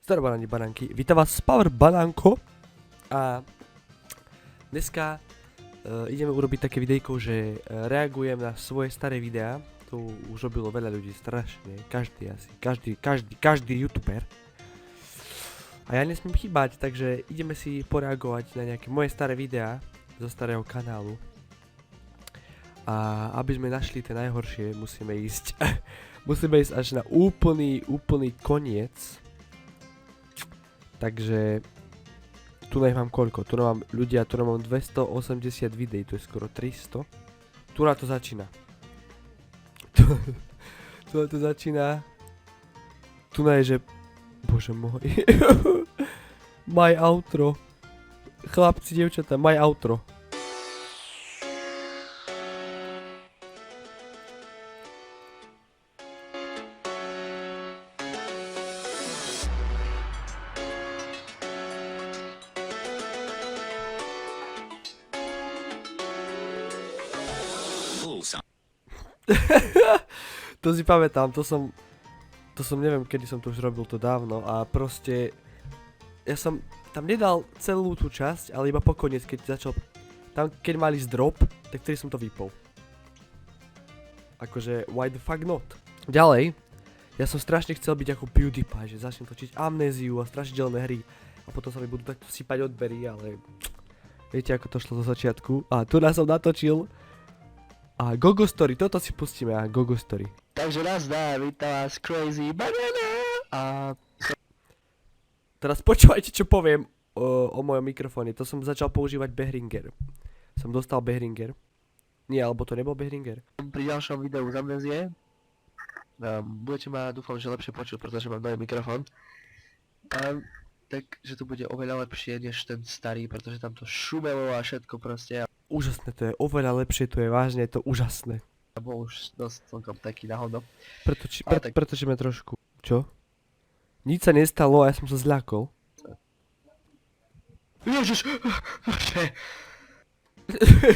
Zdaro banáni, banánky, vítam vás z Power Banánko a dneska ideme urobiť také videjko, že reagujem na svoje staré videá. Tu už robilo veľa ľudí, strašne, každý youtuber. A ja nesmiem chýbať, takže ideme si poreagovať na nejaké moje staré videá zo starého kanálu. A aby sme našli tie najhoršie, musíme ísť až na úplný koniec. Takže tu mám koľko? Tu mám ľudia, tu mám 280 videí, to je skoro 300. Tu na to začína. Tu na to začína. Tu na je, že... Bože môj. My outro. Chlapci, dievčatá, my outro. To si pamätám, to som neviem, kedy som to už robil, to dávno a proste ja som tam nedal celú tú časť, ale iba pokoniec, keď začal, tam keď mali zdrop, tak vtedy som to vypol. Akože, why the fuck not? Ďalej, ja som strašne chcel byť ako PewDiePie, že začnem točiť Amnéziu a strašidelné hry a potom sa mi budú takto sypať odbery, ale viete ako to šlo zo začiatku a tu nás som natočil a Gogo Story, toto si pustíme, Gogo Story. Takže nazdar, vítam vás Crazy Banana a... Teraz počúvajte, čo poviem o mojom mikrofóne, to som začal používať Behringer. Som dostal Behringer. Nie, alebo to nebol Behringer. Pri ďalšom videu z Amnézie budete ma, dúfam, že lepšie počuť, pretože mám nový mikrofón. Takže to bude oveľa lepšie než ten starý, pretože tam to šumelo a všetko proste. Úžasné to je, oveľa lepšie to je, vážne je to úžasné. A bol už dosť celkom taký náhodou. Pretože ma trošku... Čo? Nič sa nestalo a ja som sa zľakol. Ježiš! Bože!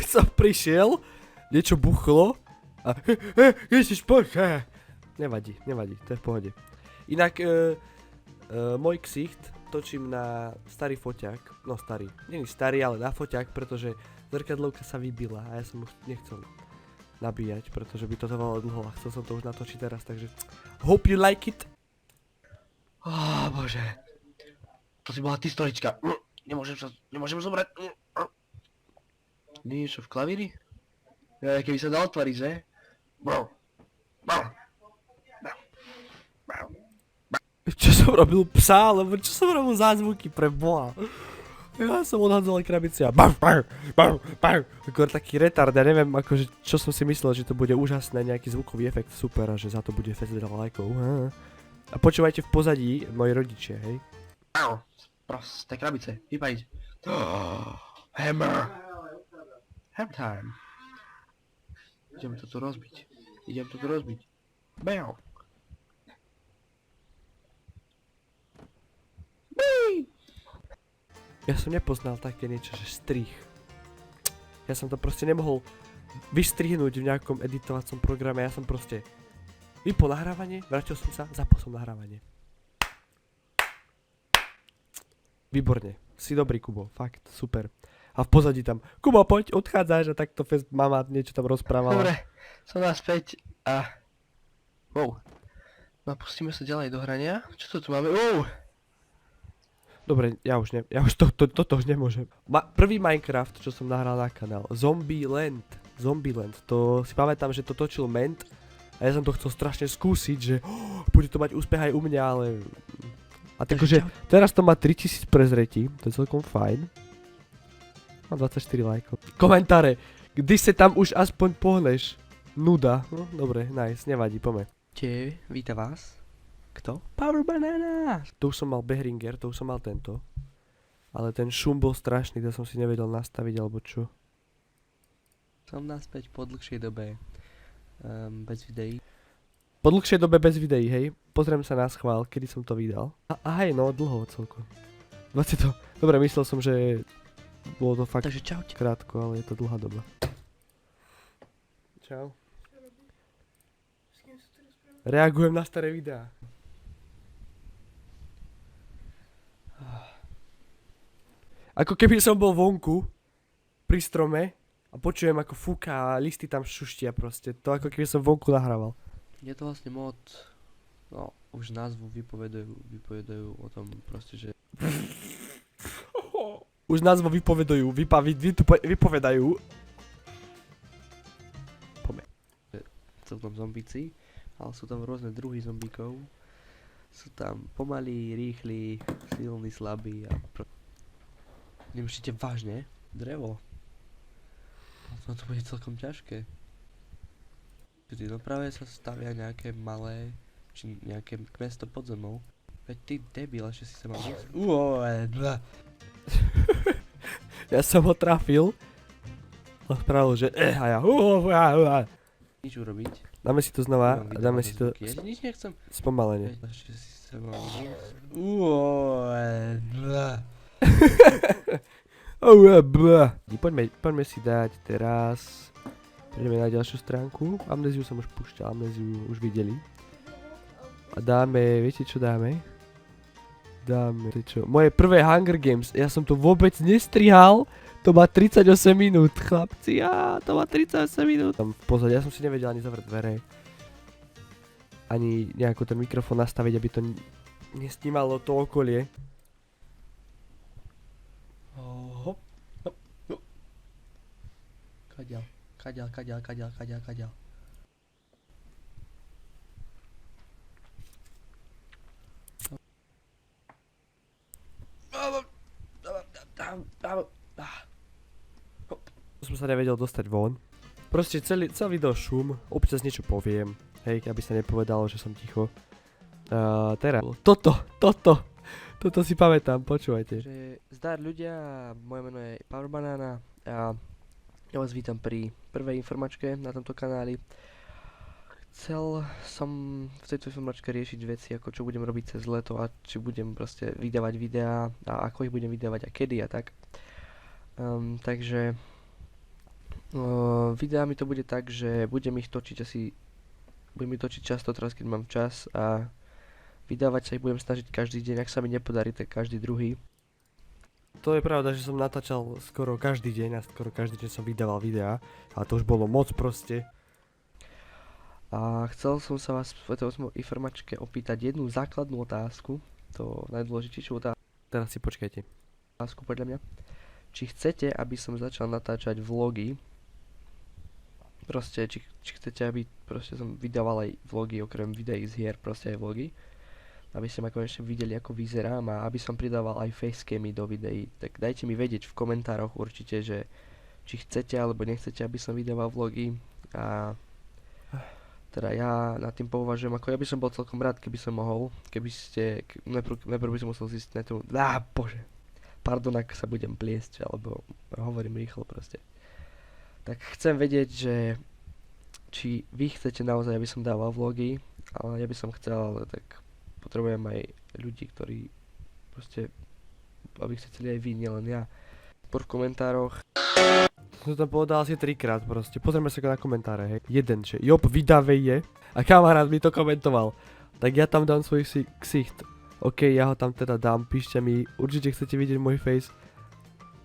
Som prišiel, niečo buchlo a... Ježiš, bože! Nevadí, to je v pohode. Inak, môj ksicht točím na starý foťák. No starý, nie je starý, ale na foťák, pretože zrkadlovka sa vybila a ja som už nechcel nabíjať, pretože by to trvalo dlho a chcel som to už natočiť teraz, takže hope you like it. Bože. To si bola ty stolička. Nemôžem zobrať. Niečo v klavíri? Ja, keby sa dal otvoriť, že? Čo som robil psa, alebo čo som robil zázvuky pre Boha? Ja som odhadzoval krabici a Akor taký retard, ja neviem akože čo som si myslel, že to bude úžasné, nejaký zvukový efekt, super a že za to bude fest veľa lajkov. A počúvajte v pozadí moji rodičia, hej? Prosté krabice, vypadiť. Hammer time. Idem to tu rozbiť. Bam. Ja som nepoznal také niečo, že strih. Ja som to proste nemohol vystrihnúť v nejakom editovacom programe, ja som proste vypol nahrávanie, vrátil som sa, zapol som nahrávanie. Výborne, si dobrý Kubo, fakt, super. A v pozadí tam, Kubo poď, odchádzaš a takto fest mama niečo tam rozprávala. Dobre, som naspäť a... Wow. No pustíme sa ďalej do hrania. Čo to tu máme? Wow! Dobre, ja už toto už nemôžem. Prvý Minecraft, čo som nahral na kanál, Zombieland, to si pamätám, že to točil Ment a ja som to chcel strašne skúsiť, že bude to mať úspech aj u mňa, ale... A takže teraz to má 3000 prezretí, to je celkom fajn. Má 24 lajkov. Komentáre, kdy sa tam už aspoň pohneš? Nuda. No, dobre, nice, nevadí, poďme. Vítam vás. Kto? Power Banana! Tu už som mal Behringer, tu už som mal tento. Ale ten šum bol strašný, to som si nevedel nastaviť, alebo čo. Som naspäť po dlhšej dobe bez videí. Po dlhšej dobe bez videí, hej? Pozriem sa na schvál, kedy som to vydal. A hej, no, dlho celkom. 20 to... Dobre, myslel som, že... Bolo to fakt Takže čaute. krátko, ale je to dlhá doba. Čau. Reagujem na staré videá. Ako keby som bol vonku, pri strome, a počujem ako fúka a listy tam šuštia proste. To ako keby som vonku nahrával. Je to vlastne mod, no už názvu vypovedajú o tom proste, že Už názvo vypovedajú, vypovedajú. sú tam zombíci, ale sú tam rôzne druhy zombíkov. Sú tam pomalí, rýchli, silní, slabí a nemyslíte vážne? Drevo. No to bude celkom ťažké. No práve sa stavia nejaké malé, či nejaké mesto pod zemou. Veď ty debil, ešte si sa mal Ja som ho trafil. On spravil, že a ja nič urobiť. Dáme si to znova a dáme si to Ja nič nechcem. spomalenie. Veď ešte si sa mal Poďme si dať teraz. Prejdeme na ďalšiu stránku. Amnéziu som už púšťal, amnéziu už videli. A dáme, viete čo dáme? Dáme, čo? Moje prvé Hunger Games, ja som to vôbec nestrihal. To má 38 minút, chlapci, to má 38 minút. Tam v pozadí, ja som si nevedel ani zavrieť dvere. Ani nejako ten mikrofón nastaviť, aby to nesnímalo to okolie. Hop, hop, hop. Kadiaľ. Som sa nevedel dostať von. Proste celý video šum, občas niečo poviem. Hej, aby sa nepovedalo, že som ticho. Teraz, toto si pamätám, počúvajte. Zdar ľudia, moje meno je Power Banana a ja vás vítam pri prvej informačke na tomto kanáli. Chcel som v tejto informačke riešiť veci, ako čo budem robiť cez leto a či budem proste vydávať videá a ako ich budem vydávať a kedy a tak. Takže videá mi to bude tak, že budem ich točiť často teraz, keď mám čas a vydávať sa ich budem snažiť každý deň, ak sa mi nepodarí, tak každý druhý. To je pravda, že som natáčal skoro každý deň a skoro každý deň som vydával videá, ale to už bolo moc proste. A chcel som sa vás v tejto informačke opýtať jednu základnú otázku, to najdôležitejšiu Teraz si počkajte. otázku podľa mňa. Či chcete, aby som začal natáčať vlogy? Proste, či chcete, aby proste som vydával aj vlogy, okrem videí z hier, proste aj vlogy. Aby ste ma konečne videli, ako vyzerám a aby som pridával aj facecamy do videí. Tak dajte mi vedieť v komentároch určite, že či chcete alebo nechcete, aby som vydával vlogy. A teda ja nad tým považujem, ako ja by som bol celkom rád, keby som mohol, keby ste, najprv by som musel zistiť na tomu, bože, pardon, ak sa budem pliesť, alebo hovorím rýchlo proste. Tak chcem vedieť, že či vy chcete naozaj, aby som dával vlogy, ale ja by som chcel, ale tak potrebujem aj ľudí, ktorí proste, aby chceli aj vy, nielen ja. V komentároch. Som tam povedal asi 3-krát proste, pozrieme sa na komentáre, hej. Jeden, že Job vydaveje a kamarát mi to komentoval. Tak ja tam dám svoj ksicht. OK, ja ho tam teda dám, píšte mi, určite chcete vidieť môj face.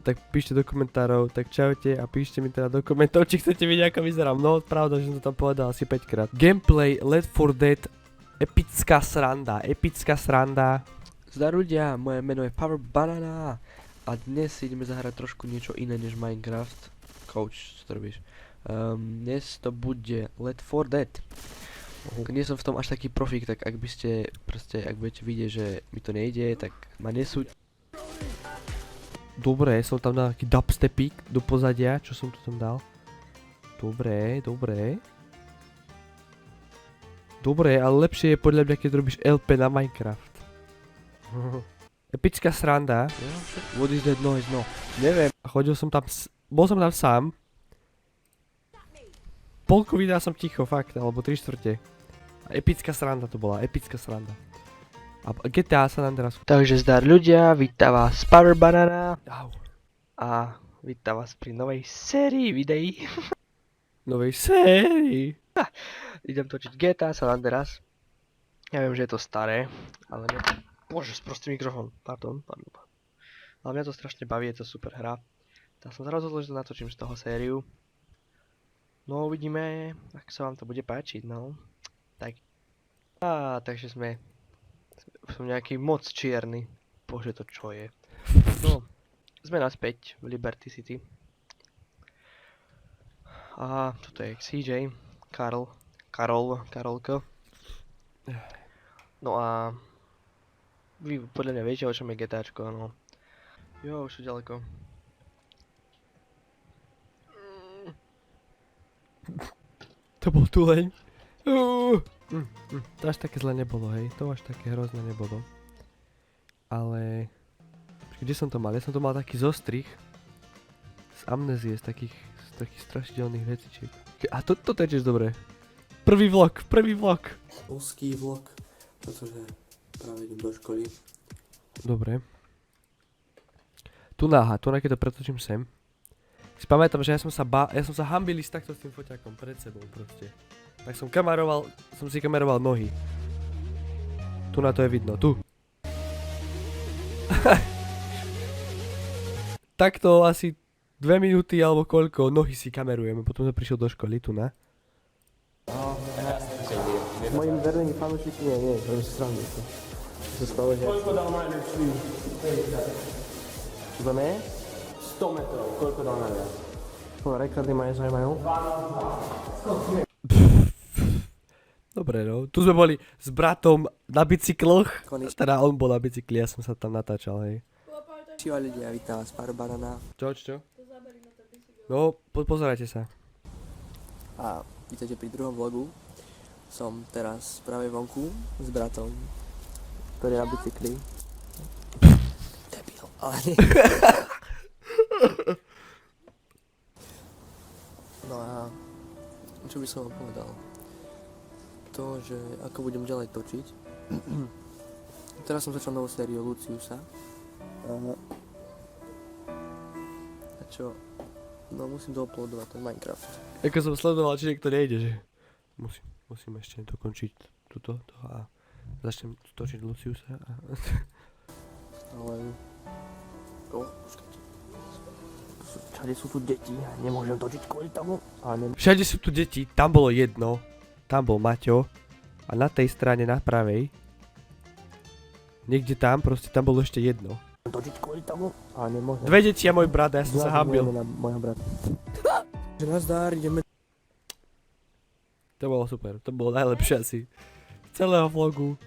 Tak píšte do komentárov, tak čaute a píšte mi teda do komentov, či chcete vidieť ako vyzerám. No, pravda, že som to tam povedal asi 5 krát. Gameplay Left 4 Dead, epická sranda. Zdar ľudia, moje meno je Power Banana a dnes si ideme zahrať trošku niečo iné než Minecraft. Coach, čo to robíš? Dnes to bude Left 4 Dead. Nie som v tom až taký profík, tak ak by ste proste, ak budete vidieť, že mi to nejde, tak ma nesúď. Dobre, som tam dal nejaký dubstepík do pozadia, čo som tu tam dal. Dobre. Dobre, ale lepšie je podľa mňa, keď robíš LP na Minecraft. Epická sranda. What is that noise? No, neviem. A bol som tam sám. Polku videa som ticho, fakt, alebo 3/4. A epická sranda to bola, epická sranda. A GTA San Andreas. Takže zdar ľudia, vítam vás Power Banana Au. a vítam vás pri novej sérii videí. Novej sérii. Idem točiť GTA San Andreas. Ja viem, že je to staré, ale ne... Bože, sprostý mikrofón, pardon. Ale mňa to strašne baví, je to super hra. Tak som sa rozhodol, že natočím z toho sériu. No uvidíme, ak sa vám to bude páčiť, no. Tak. Takže som nejaký moc čierny. Bože, to čo je. No, sme naspäť v Liberty City. A toto je CJ, Karolko. No a vy podľa mňa viete, o čom je GTAčko, no. Jo, už je ďaleko. To bol tuleň. To až také zle nebolo, hej. To až také hrozné nebolo. Ale... Kde som to mal? Ja som to mal taký zostrih. Z amnézie, z takých strašidelných vecičiek. A toto je tiež dobré. Prvý vlog. Úzký vlog, pretože práve idem do školy. Dobre. Tu keď to pretočím sem. Si pamätám, že ja som sa hambil ísť takto s tým foťakom pred sebou proste. Tak som si kameroval nohy. Tu na to je vidno, tu. Takto asi 2 minúty alebo koľko nohy si kamerujeme, potom som prišiel do školy, tu na. Mojim vernými fanúšikmi nie, robím si srandu. Koľko dal najlepší? Čo tam je? 100 metrov, koľko dal najviac? Rekordy ma nezaujímajú. Dobre no, tu sme boli s bratom na bicykloch. Teda on bol na bicykli, ja som sa tam natáčal, hej. Číva ľudia, vítam vás, pár banana. Čo? No, pozerajte sa. A vítajte pri druhom vlogu. Som teraz práve vonku s bratom, ktorý je na bicykli. Debil, ale nie. No a čo by som vám povedal? To, že ako budem ďalej točiť. Teraz som začal novú sériu Luciusa. A čo? No musím douploadovať ten Minecraft. Ako som sledoval, či niekto nejde, že... Musím ešte dokončiť toto a začnem točiť Luciusa a... Ale... Počkajte. Všade sú tu deti, nemôžem točiť kvôli tomu. Všade sú tu deti, tam bolo jedno. Tam bol Maťo. A na tej strane, na pravej. Niekde tam, proste tam bolo ešte jedno. Točiť kvôli tomu, ale nemôžem. 2 deti a môj brat, ja som sa hambil. Môjho brata. Že nazdár, ideme. To bolo super, to bolo najlepšie asi. Celého vlogu.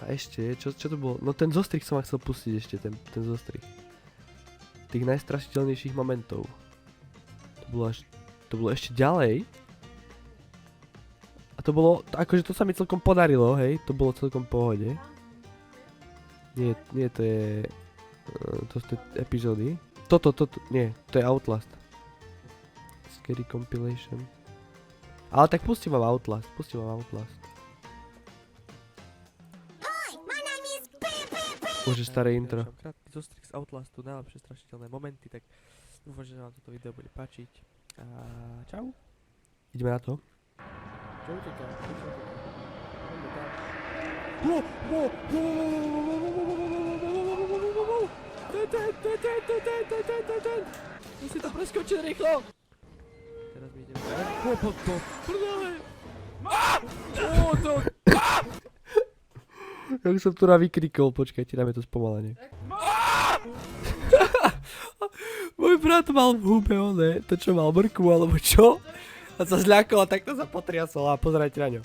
A ešte, čo to bolo? No ten zostrih som vám chcel pustiť ešte, ten zostrih. Tých najstrašiteľnejších momentov. To bolo ešte ďalej. A to bolo, akože to sa mi celkom podarilo, hej, to bolo celkom v pohode. Nie, to je... To sú tie epizódy. Nie, to je Outlast. Scary compilation. Ale tak pustím vám Outlast. Už je staré intro. Krátky zostrih z Outlastu, najlepšie strašiteľné momenty, tak dúfam, že vám toto video bude páčiť. A čau. Ideme na to. Čo uteká? Musí to preskočiť rýchlo! Teraz mi ideme... Jak som tu vykrikol, počkajte, dáme to spomalenie. Môj brat mal v hube to čo mal mrkvu alebo čo? A sa zľakol a takto sa potriasol a pozerajte na ňo.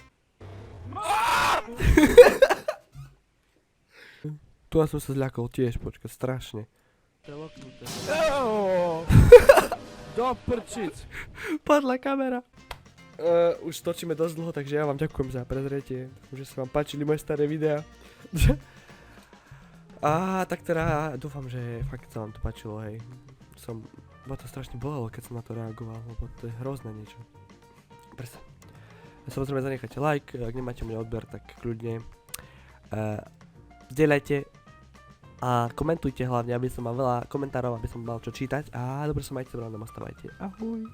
Tu som sa zľakol tiež, počkaj, strašne. Do prčic! Padla kamera. Už točíme dosť dlho, takže ja vám ďakujem za prezretie. Že sa vám páčili moje staré videá. A tak teda dúfam, že fakt sa vám to páčilo, hej. Ma to strašne bolelo, keď som na to reagoval, lebo to je hrozné niečo. Presta. Samozrejme zanechajte like, ak nemáte mňa odber, tak kľudne. Zdieľajte a komentujte hlavne, aby som mal veľa komentárov, aby som mal čo čítať. A dobre sa majte, brandom, ostávajte. Ahoj.